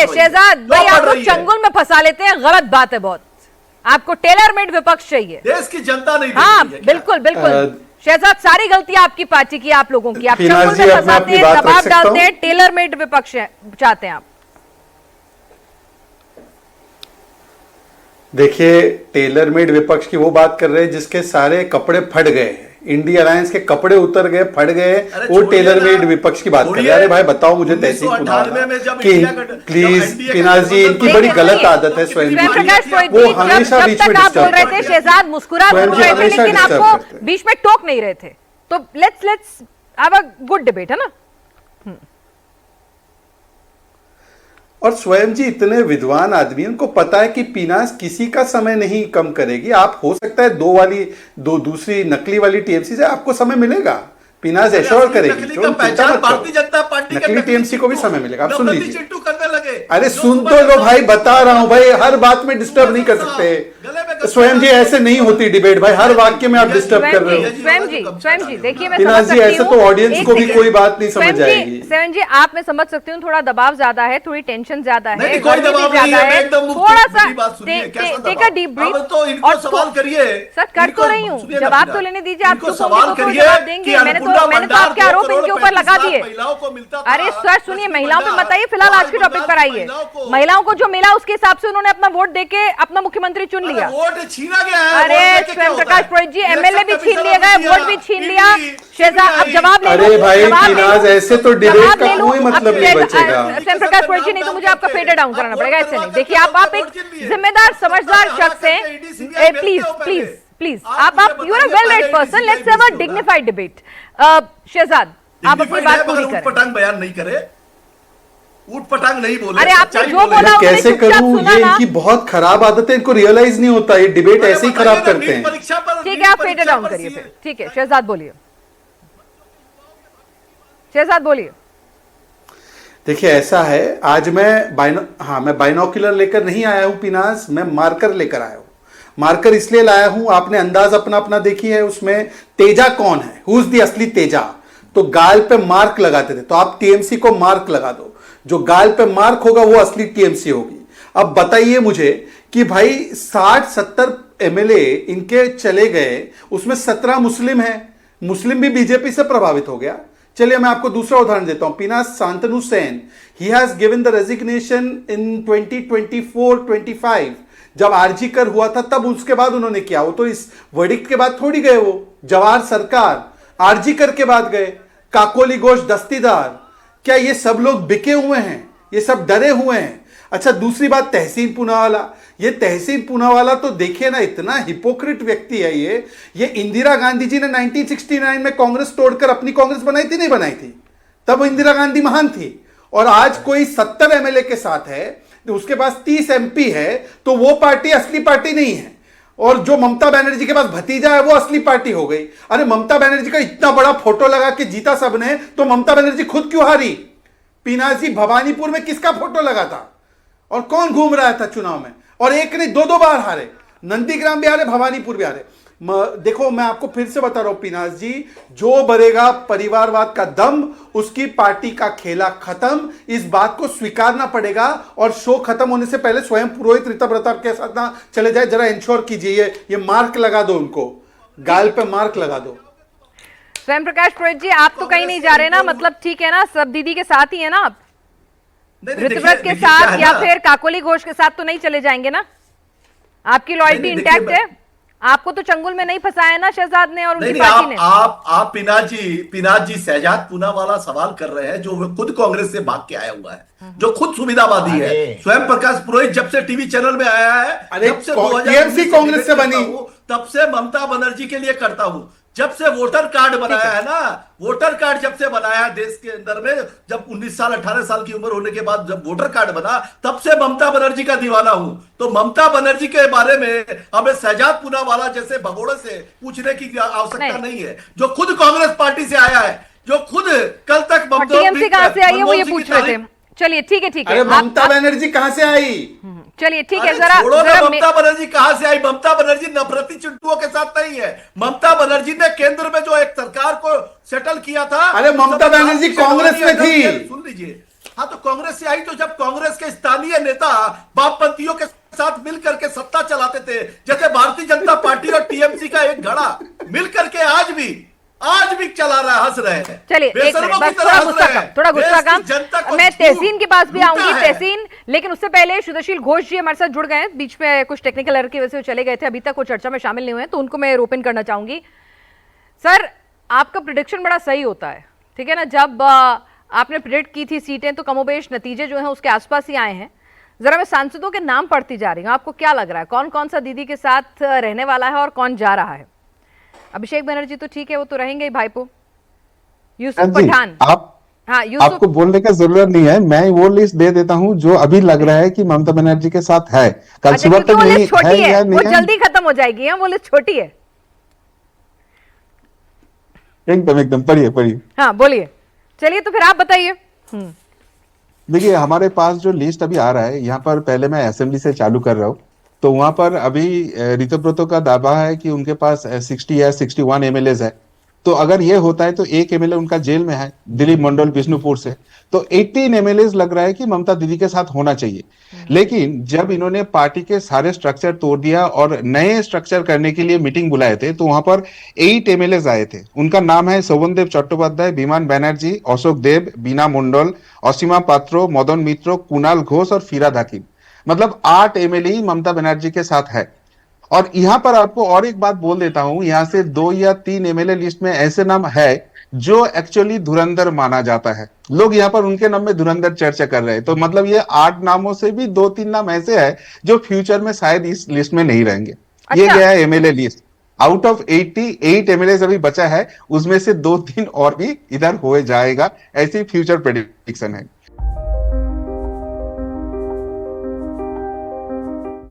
शहजाद भाई आपको चंगुल में फंसा लेते हैं, गलत बात है बहुत। आपको टेलर मेड विपक्ष चाहिए, देश की जनता नहीं। हाँ बिल्कुल बिल्कुल शहजाद, सारी गलतियां आपकी पार्टी की, आप लोगों की। आप चंगुल में फंसाते हैं, दबाव डालते हैं, टेलर मेड विपक्ष चाहते हैं आप। देखिए, टेलर मेड विपक्ष की वो बात कर रहे हैं जिसके सारे कपड़े फट गए हैं, इंडिया अलायंस के कपड़े उतर गए, फट गए, वो टेलर मेड विपक्ष की बात कर रहे हैं। अरे भाई बताओ मुझे तहसील प्लीज पिनाज जी, इनकी बड़ी गलत आदत है स्वयं जी, वो हमेशा बीच में बोल रहे थे शहजाद, मुस्कुरा बोल रहे थे, लेकिन आपको बीच में टोक नहीं रहे थे। तो let's have a good debate, है ना। और स्वयं जी इतने विद्वान आदमी, उनको पता है कि पीनास किसी का समय नहीं कम करेगी। आप हो सकता है दो दूसरी नकली वाली टीएमसी से आपको समय मिलेगा, पीनास एश्योर करेगी, नकली टीएमसी को भी समय मिलेगा। आप सुन लीजिए, अरे सुन तो लो भाई, बता रहा हूं भाई, हर बात में डिस्टर्ब नहीं कर सकते स्वयं जी, ऐसे नहीं होती डिबेट भाई, हर वाक्य में आप डिस्टर्ब कर रहे हो। स्वयं जी देखिए, मैं पीनास जी ऐसे तो ऑडियंस को भी कोई बात नहीं समझ आएगी। स्वयं जी आप मैं समझ सकती हूँ, थोड़ा दबाव ज्यादा है, थोड़ी टेंशन ज्यादा है, कोई दबाव नहीं है, थोड़ा सा टेक अ डीप ब्रीथ और सवाल करिए। सर कर तो रही हूँ, जवाब तो लेने दीजिए, आप सवाल करिए, जवाब देंगे। मैंने तो आपके आरोप इनके ऊपर लगा दिए। अरे सर सुनिए, महिलाओं पे बताइए, फिलहाल आज के टॉपिक पर आइए। महिलाओं को जो मिला उसके हिसाब से उन्होंने अपना वोट देके अपना मुख्यमंत्री चुन लिया। वोट छीना गया है। अरे स्वयं प्रकाश पुरोहित जी, एमएलए भी छीन लिए गए, वोट भी छीन लिया। शहजाद अब जवाब ले लो। अरे भाई पिनाज, ऐसे तो डिबेट का कोई मतलब नहीं बचेगा। स्वयं प्रकाश पुरोहित जी, नहीं तो मुझे आपका फेडर डाउन कराना पड़ेगा, ऐसे नहीं। देखिए आप एक जिम्मेदार समझदार शख्स हैं, प्लीज प्लीज प्लीज आप you are a well read person, let's have a dignified debate. Shehzad आप अपनी बात पूरी करें। ऊटपटांग बयान नहीं करे, ऊटपटांग नहीं बोले। अरे आपने जो बोला कैसे करूं, ये इनकी बहुत खराब आदत है, इनको रियलाइज नहीं होता, ये डिबेट ऐसे ही खराब करते हैं। ठीक है, आप फेडर डाउन करिए फिर। ठीक है शहजाद बोलिए, शहजाद बोलिए। देखिए ऐसा है, आज मैं बाइनोकुलर लेकर नहीं आया हूं पिनास, मैं मार्कर लेकर आया हूं। मार्कर इसलिए लाया हूं, आपने अंदाज अपना अपना देखी है, उसमें तेजा कौन है, हु इज द असली तेजा। तो गाल पे मार्क लगाते थे, तो आप टीएमसी को मार्क लगा दो, जो गाल पे मार्क होगा वो असली टीएमसी होगी। अब बताइए मुझे कि भाई 60-70 एमएलए इनके चले गए, उसमें 17 मुस्लिम हैं, मुस्लिम भी बीजेपी से प्रभावित हो गया। चलिए मैं आपको दूसरा उदाहरण देता हूं, पिनास Shantanu Sen, he has given the resignation in 2024-25, जब आरजीकर हुआ था तब उसके बाद उन्होंने किया, वो तो इस वर्डिक्ट के बाद थोड़ी गए, वो जवाहर सरकार आरजीकर के बाद गए, काकोली घोष दस्तीदार, क्या ये सब लोग बिके हुए हैं, ये सब डरे हुए हैं। अच्छा दूसरी बात, तहसीन पूनावाला, ये तहसीन पूनावाला तो देखिए ना, इतना हिपोक्रिट व्यक्ति है ये इंदिरा गांधी जी ने 1969 में कांग्रेस तोड़कर अपनी कांग्रेस बनाई थी, नहीं बनाई थी, तब इंदिरा गांधी महान थी। और आज कोई 70 एमएलए के साथ है, उसके पास 30 एमपी है, तो वो पार्टी असली पार्टी नहीं है। और जो ममता बनर्जी के पास भतीजा है वो असली पार्टी हो गई। अरे ममता बनर्जी का इतना बड़ा फोटो लगा के जीता सबने, तो ममता बनर्जी खुद क्यों हारी? पिनास जी भवानीपुर में किसका फोटो लगा था और कौन घूम रहा था चुनाव में? और एक नहीं दो बार हारे, नंदीग्राम भी हारे, भवानीपुर भी हारे। देखो मैं आपको फिर से बता रहा हूं पिनास जी, जो भरेगा परिवारवाद का दम, उसकी पार्टी का खेला खत्म, इस बात को स्वीकारना पड़ेगा। और शो खत्म होने से पहले स्वयं पुरोहित रीता प्रताप के साथ ना चले जाए, जरा इंश्योर कीजिए, ये मार्क लगा दो, उनको गाल पे मार्क लगा दो। स्वयं प्रकाश पुरोहित जी आप तो कहीं नहीं जा रहे ना, मतलब ठीक है ना, सब दीदी के साथ ही है ना आप, ऋतव्रत के साथ या फिर काकोली घोष के साथ तो नहीं चले जाएंगे ना? आपकी लॉयल्टी इंटैक्ट है, आपको तो चंगुल में नहीं फंसाया ना शहजाद ने और उनकी पार्टी ने। आप पिनाज जी शहजाद पूनावाला सवाल कर रहे हैं, जो खुद कांग्रेस से भाग के आया हुआ है, जो खुद सुविधावादी है। स्वयं प्रकाश पुरोहित जब से टीवी चैनल में आया है, जब से कांग्रेस से बनी, तब से ममता बनर्जी के लिए करता हूं। जब से वोटर कार्ड बनाया है ना, वोटर कार्ड जब से बनाया देश के अंदर में, जब 19 साल 18 साल की उम्र होने के बाद जब वोटर कार्ड बना, तब से ममता बनर्जी का दीवाना हूं। तो ममता बनर्जी के बारे में हमें शहजाद पूनावाला जैसे भगोड़े से पूछने की आवश्यकता नहीं है, जो खुद कांग्रेस पार्टी से आया है, जो खुद कल तक टीएमसी कहां से आई है वो ये पूछ रहे थे। चलिए ठीक है, ठीक है। ममता बनर्जी कहां से आई? चलिए ठीक है, जरा ममता बनर्जी कहां से आई? ममता बनर्जी नफरती चिंटुओं के साथ नहीं है। ममता बनर्जी ने केंद्र में जो एक सरकार को सेटल किया था, अरे ममता बनर्जी कांग्रेस में थी। सुन लीजिए, हाँ तो कांग्रेस से आई, तो जब कांग्रेस के स्थानीय नेता वामपंथियों के साथ मिल करके सत्ता चलाते थे, जैसे भारतीय जनता पार्टी और टीएमसी का एक घड़ा मिल करके आज भी चला रहा है, हंस रहे हैं। चलिए एक मिनट, बेशर्मों की बस तरह हंस रहे हैं। थोड़ा गुस्सा देश की कम। जनता को मैं तहसीन के पास भी लूटा आऊंगी, है। तहसीन, लेकिन उससे पहले सुदर्शील घोष जी हमारे साथ जुड़ गए हैं, बीच में कुछ टेक्निकल एरर की वजह से वो चले गए थे, अभी तक वो चर्चा में शामिल नहीं हुए हैं, तो उनको मैं रोपन करना चाहूंगी। सर, आपका प्रिडिक्शन बड़ा सही होता है, ठीक है ना। जब आपने प्रिडिक्ट की थी सीटें, तो कमोबेश नतीजे जो हैं उसके आसपास ही आए हैं। जरा मैं सांसदों के नाम पढ़ती जा रही हूँ, आपको क्या लग रहा है कौन कौन सा दीदी के साथ रहने वाला है और कौन जा रहा है? अभिषेक बनर्जी तो ठीक है, वो तो रहेंगे ही भाईपो। यूसुफ पठान, हाँ यूसुफ, आपको बोलने का जरूरत नहीं है, मैं वो लिस्ट दे देता हूं जो अभी लग रहा है कि ममता बनर्जी के साथ है। कल अच्छा, सुबह क्योंकि तक वो नहीं लिस्ट छोटी है, या वो नहीं है। जल्दी खत्म हो जाएगी, हाँ वो लिस्ट छोटी है। एकदम पढ़िए। हाँ बोलिए, चलिए तो फिर आप बताइए। देखिए, हमारे पास जो लिस्ट अभी आ रहा है, यहाँ पर पहले मैं असेंबली से चालू कर रहा हूँ। तो वहां पर अभी ऋतुव्रतो का दावा है कि उनके पास 60 या 61 एमएलए है। तो अगर ये होता है तो एक एमएलए उनका जेल में है, दिलीप मंडल बिष्णुपुर से। तो 18 एमएलए लग रहा है कि ममता दीदी के साथ होना चाहिए। लेकिन जब इन्होंने पार्टी के सारे स्ट्रक्चर तोड़ दिया और नए स्ट्रक्चर करने के लिए मीटिंग बुलाए थे, तो वहां पर 8 एमएलए आए थे। उनका नाम है शोभनदेव चट्टोपाध्याय, विमान बैनर्जी, अशोक देव, बीना मंडल, असीमा पात्रो, मदन मित्रो, कुणाल घोष और फिराद हकीम। मतलब 8 एमएलए ही ममता बनर्जी के साथ है। और यहां पर आपको और एक बात बोल देता हूं, यहां से 2 या 3 एमएलए लिस्ट में ऐसे नाम है जो एक्चुअली धुरंधर माना जाता है। लोग यहाँ पर उनके नाम में धुरंधर चर्चा कर रहे हैं। तो मतलब ये 8 नामों से भी 2-3 नाम ऐसे हैं जो फ्यूचर में शायद इस लिस्ट में नहीं रहेंगे। ये अच्छा। गया है MLA list. Out of 88 MLA अभी बचा है, उसमें से 2-3 और भी इधर हो जाएगा, ऐसी फ्यूचर प्रेडिक्शन है।